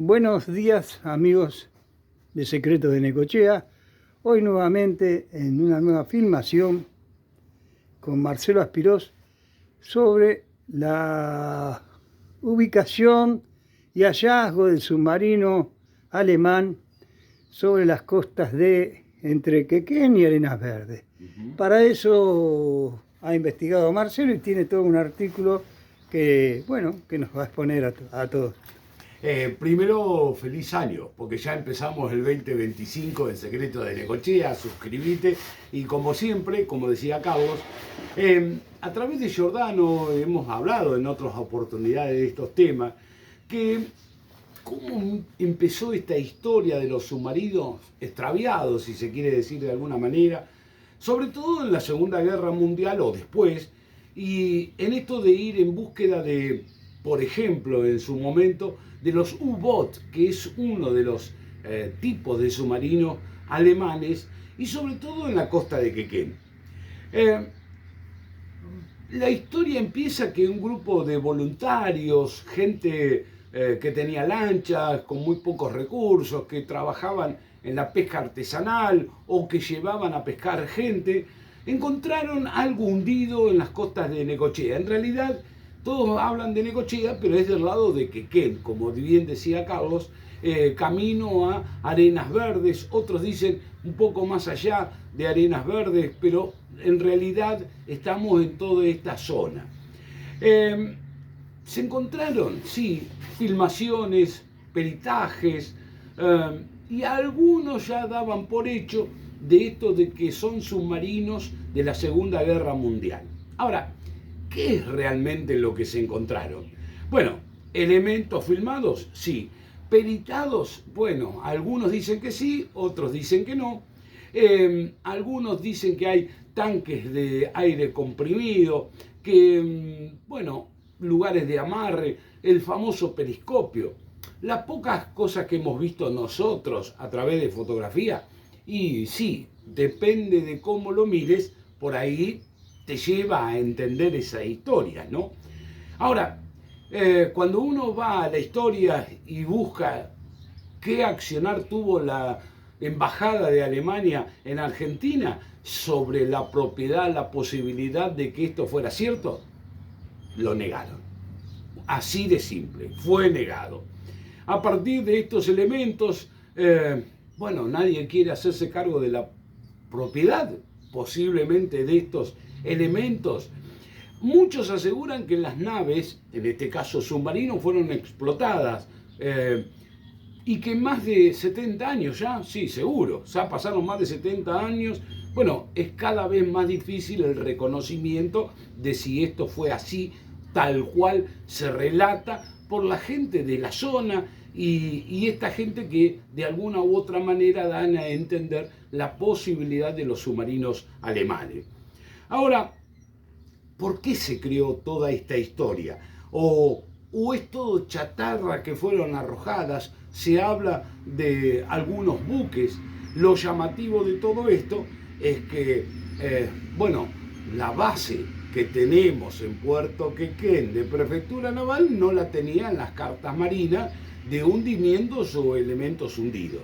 Buenos días, amigos de Secretos de Necochea. Hoy nuevamente en una nueva filmación con Marcelo Aspirós sobre la ubicación y hallazgo del submarino alemán sobre las costas de entre Quequén y Arenas Verdes. Para eso ha investigado Marcelo y tiene todo un artículo que nos va a exponer a todos. Primero, feliz año, porque ya empezamos el 2025 en Secretos de Necochea. Suscríbete y como siempre, como decía Carlos, a través de Giordano hemos hablado en otras oportunidades de estos temas, que cómo empezó esta historia de los submarinos extraviados, si se quiere decir de alguna manera, sobre todo en la Segunda Guerra Mundial o después, y en esto de ir en búsqueda de, por ejemplo, en su momento, de los U-Boot, que es uno de los tipos de submarinos alemanes, y sobre todo en la costa de Quequén. La historia empieza que un grupo de voluntarios, gente que tenía lanchas con muy pocos recursos, que trabajaban en la pesca artesanal o que llevaban a pescar gente, encontraron algo hundido en las costas de Necochea. En realidad, todos hablan de Necochea, pero es del lado de Quequén, como bien decía Carlos, camino a Arenas Verdes. Otros dicen un poco más allá de Arenas Verdes, pero en realidad estamos en toda esta zona. Se encontraron, sí, filmaciones, peritajes, y algunos ya daban por hecho de esto de que son submarinos de la Segunda Guerra Mundial. Ahora, ¿qué es realmente lo que se encontraron? Bueno, elementos filmados, sí. Peritados, bueno, algunos dicen que sí, otros dicen que no. Algunos dicen que hay tanques de aire comprimido, que, lugares de amarre, el famoso periscopio. Las pocas cosas que hemos visto nosotros a través de fotografía, y sí, depende de cómo lo mires, por ahí te lleva a entender esa historia, ¿no? Ahora, cuando uno va a la historia y busca qué accionar tuvo la embajada de Alemania en Argentina sobre la propiedad, la posibilidad de que esto fuera cierto, lo negaron. Así de simple, fue negado. A partir de estos elementos, nadie quiere hacerse cargo de la propiedad, posiblemente, de estos elementos. Muchos aseguran que las naves, en este caso submarinos, fueron explotadas y que más de 70 años ya, sí, seguro, ya pasaron más de 70 años. Bueno, es cada vez más difícil el reconocimiento de si esto fue así, tal cual se relata por la gente de la zona y esta gente que de alguna u otra manera dan a entender la posibilidad de los submarinos alemanes. Ahora, ¿por qué se creó toda esta historia? ¿O es todo chatarra que fueron arrojadas? Se habla de algunos buques. Lo llamativo de todo esto es que, la base que tenemos en Puerto Quequén de Prefectura Naval no la tenían las cartas marinas de hundimientos o elementos hundidos.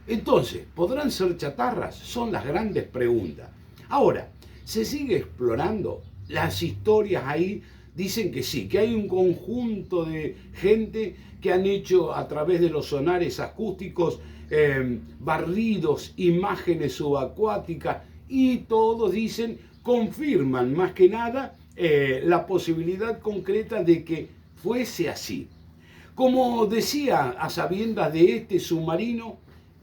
Entonces, ¿podrán ser chatarras? Son las grandes preguntas. Ahora, ¿se sigue explorando? Las historias ahí dicen que sí, que hay un conjunto de gente que han hecho a través de los sonares acústicos barridos, imágenes subacuáticas, y todos dicen, confirman más que nada la posibilidad concreta de que fuese así. Como decía, a sabiendas de este submarino,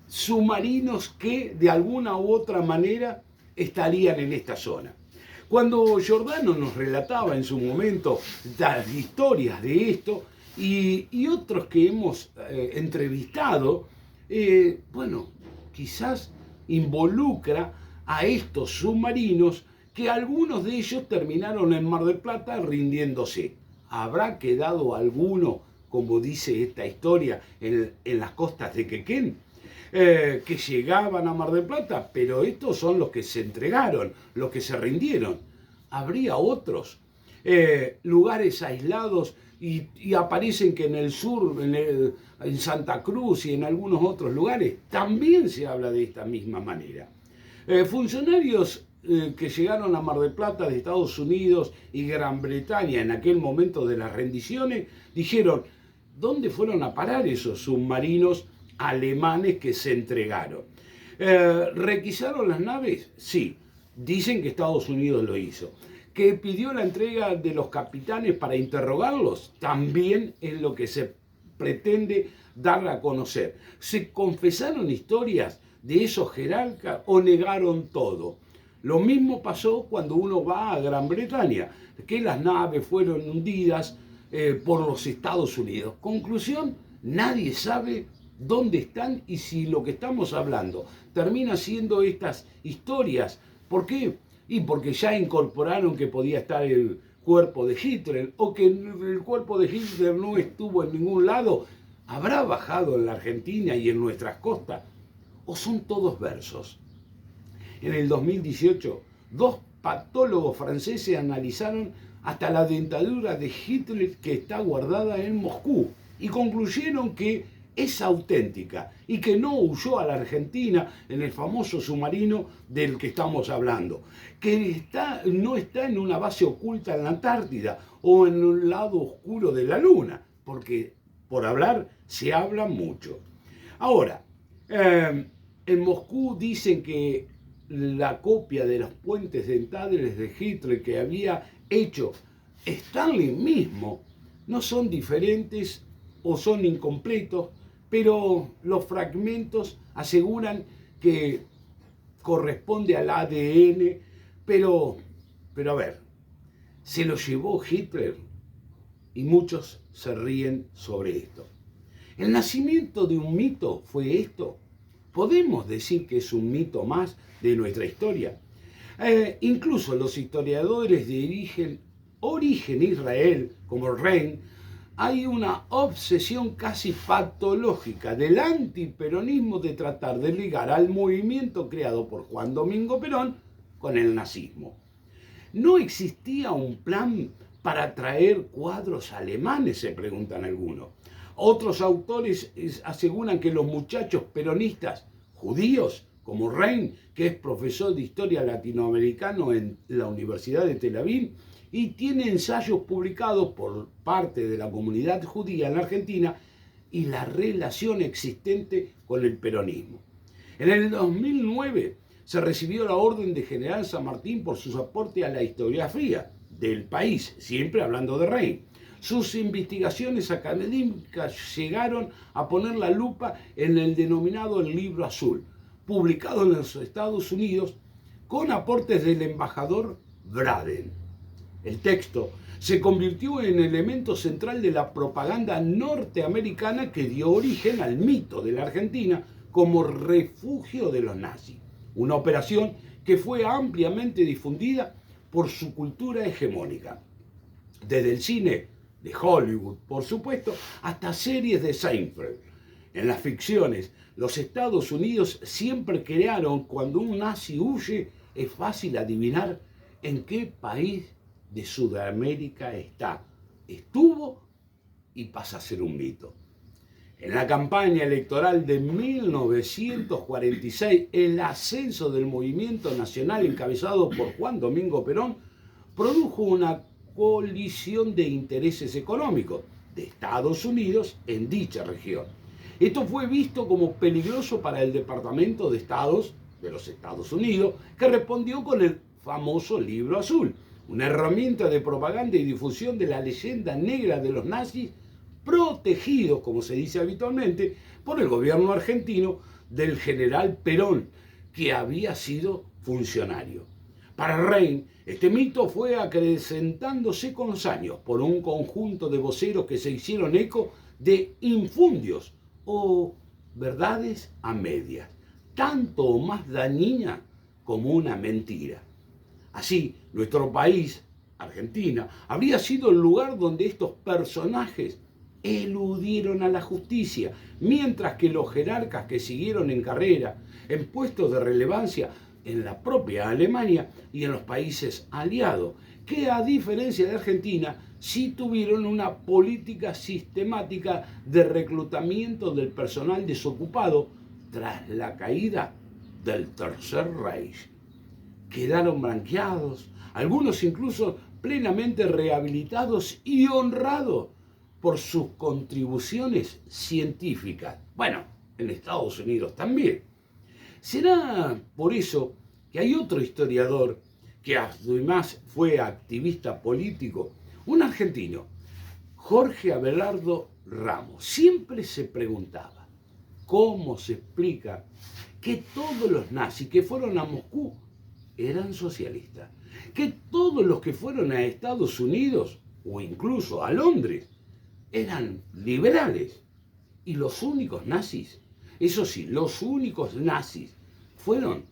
submarinos que de alguna u otra manera estarían en esta zona. Cuando Giordano nos relataba en su momento las historias de esto y otros que hemos entrevistado, quizás involucra a estos submarinos que algunos de ellos terminaron en Mar del Plata rindiéndose. ¿Habrá quedado alguno, como dice esta historia, en las costas de Quequén? Que llegaban a Mar del Plata, pero estos son los que se entregaron, los que se rindieron. ¿Habría otros lugares aislados y aparecen que en el sur, en Santa Cruz y en algunos otros lugares, también se habla de esta misma manera. Funcionarios que llegaron a Mar del Plata de Estados Unidos y Gran Bretaña en aquel momento de las rendiciones, dijeron, ¿dónde fueron a parar esos submarinos alemanes que se entregaron? ¿Requisaron las naves? Sí, dicen que Estados Unidos lo hizo. ¿Que pidió la entrega de los capitanes para interrogarlos? También es lo que se pretende dar a conocer. ¿Se confesaron historias de esos jerarcas o negaron todo? Lo mismo pasó cuando uno va a Gran Bretaña, que las naves fueron hundidas por los Estados Unidos. Conclusión, nadie sabe dónde están y si lo que estamos hablando termina siendo estas historias. ¿Por qué? Y porque ya incorporaron que podía estar el cuerpo de Hitler o que el cuerpo de Hitler no estuvo en ningún lado. ¿Habrá bajado en la Argentina y en nuestras costas? ¿O son todos versos? En el 2018, 2 patólogos franceses analizaron hasta la dentadura de Hitler que está guardada en Moscú y concluyeron que es auténtica y que no huyó a la Argentina en el famoso submarino del que estamos hablando, que no está en una base oculta en la Antártida o en un lado oscuro de la Luna, porque por hablar se habla mucho. Ahora, en Moscú dicen que la copia de los puentes dentales de Hitler que había hecho Stanley mismo no son diferentes o son incompletos, pero los fragmentos aseguran que corresponde al ADN, pero a ver, se lo llevó Hitler y muchos se ríen sobre esto. ¿El nacimiento de un mito fue esto? ¿Podemos decir que es un mito más de nuestra historia? Incluso los historiadores de origen Israel, como Rein, hay una obsesión casi patológica del antiperonismo de tratar de ligar al movimiento creado por Juan Domingo Perón con el nazismo. ¿No existía un plan para traer cuadros alemanes?, se preguntan algunos. Otros autores aseguran que los muchachos peronistas judíos, como Rein, que es profesor de historia latinoamericano en la Universidad de Tel Aviv, y tiene ensayos publicados por parte de la comunidad judía en la Argentina y la relación existente con el peronismo. En el 2009 se recibió la Orden de General San Martín por sus aportes a la historiografía del país, siempre hablando de Rein. Sus investigaciones académicas llegaron a poner la lupa en el denominado el Libro Azul, publicado en los Estados Unidos con aportes del embajador Braden. El texto se convirtió en elemento central de la propaganda norteamericana que dio origen al mito de la Argentina como refugio de los nazis, una operación que fue ampliamente difundida por su cultura hegemónica. Desde el cine de Hollywood, por supuesto, hasta series de Seinfeld. En las ficciones, los Estados Unidos siempre crearon cuando un nazi huye, es fácil adivinar en qué país de Sudamérica estuvo y pasa a ser un mito. En la campaña electoral de 1946, el ascenso del movimiento nacional encabezado por Juan Domingo Perón produjo una colisión de intereses económicos de Estados Unidos en dicha región. Esto fue visto como peligroso para el Departamento de Estados de los Estados Unidos, que respondió con el famoso Libro Azul, una herramienta de propaganda y difusión de la leyenda negra de los nazis, protegidos, como se dice habitualmente, por el gobierno argentino del general Perón, que había sido funcionario. Para Rein, este mito fue acrecentándose con los años por un conjunto de voceros que se hicieron eco de infundios o verdades a medias, tanto o más dañina como una mentira. Así, nuestro país, Argentina, habría sido el lugar donde estos personajes eludieron a la justicia, mientras que los jerarcas que siguieron en carrera, en puestos de relevancia en la propia Alemania y en los países aliados, que a diferencia de Argentina, sí tuvieron una política sistemática de reclutamiento del personal desocupado tras la caída del Tercer Reich. Quedaron blanqueados, algunos incluso plenamente rehabilitados y honrados por sus contribuciones científicas. Bueno, en Estados Unidos también. Será por eso que hay otro historiador que además fue activista político, un argentino, Jorge Abelardo Ramos. Siempre se preguntaba cómo se explica que todos los nazis que fueron a Moscú eran socialistas, que todos los que fueron a Estados Unidos o incluso a Londres eran liberales y los únicos nazis, eso sí, los únicos nazis fueron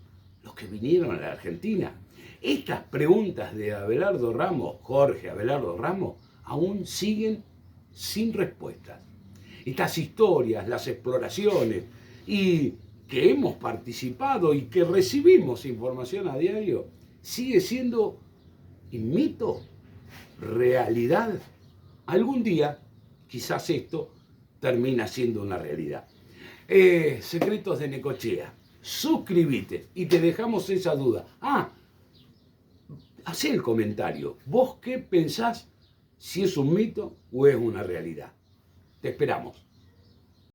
los que vinieron a la Argentina. Estas preguntas de Abelardo Ramos, Jorge Abelardo Ramos, aún siguen sin respuestas. Estas historias, las exploraciones y que hemos participado y que recibimos información a diario, sigue siendo mito, realidad. Algún día, quizás esto termina siendo una realidad. Secretos de Necochea. Suscríbete y te dejamos esa duda. Hacé el comentario. ¿Vos qué pensás si es un mito o es una realidad? Te esperamos.